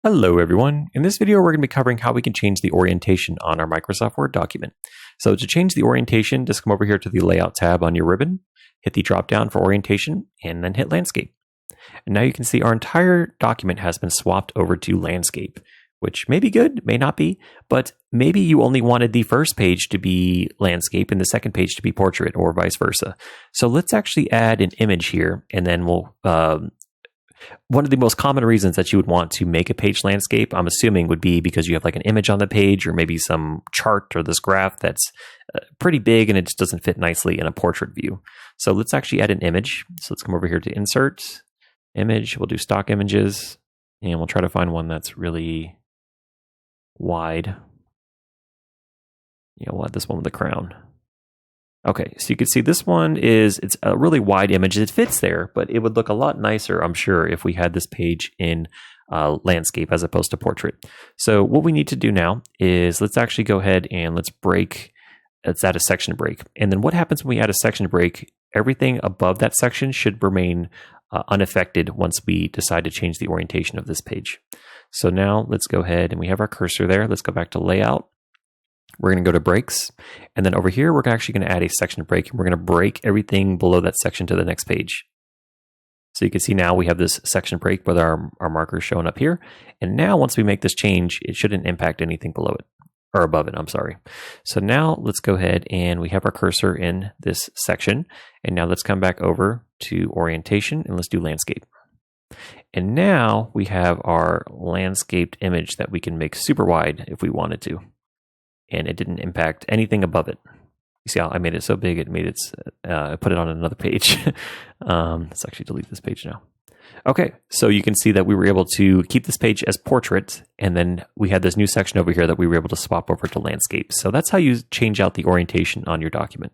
Hello everyone. In this video, we're going to be covering how we can change the orientation on our Microsoft Word document. So to change the orientation, just come over here to the Layout tab on your ribbon, hit the drop down for orientation, and then hit Landscape. And now you can see our entire document has been swapped over to Landscape, which may be good, may not be, but maybe you only wanted the first page to be landscape and the second page to be portrait, or vice versa. So let's actually add an image here, and then we'll one of the most common reasons that you would want to make a page landscape, I'm assuming, would be because you have like an image on the page or maybe some chart or this graph that's pretty big and it just doesn't fit nicely in a portrait view. So let's actually add an image. So let's come over here to Insert, Image. We'll do Stock Images, and we'll try to find one that's really wide. You know what? This one with the crown. Okay, so you can see this one it's a really wide image. It fits there, but it would look a lot nicer, I'm sure, if we had this page in landscape as opposed to portrait. So what we need to do now is let's actually go ahead and let's add a section break. And then what happens when we add a section break, everything above that section should remain unaffected once we decide to change the orientation of this page. So now let's go ahead and we have our cursor there. Let's go back to Layout. We're going to go to breaks, and then over here, we're actually going to add a section break, and we're going to break everything below that section to the next page. So you can see now we have this section break with our markers showing up here. And now once we make this change, it shouldn't impact anything below it, or above it, I'm sorry. So now let's go ahead and we have our cursor in this section. And now let's come back over to orientation and let's do landscape. And now we have our landscaped image that we can make super wide if we wanted to. And it didn't impact anything above it. You see how I made it so big, it made it, put it on another page. Let's actually delete this page now. Okay, so you can see that we were able to keep this page as portrait, and then we had this new section over here that we were able to swap over to landscape. So that's how you change out the orientation on your document.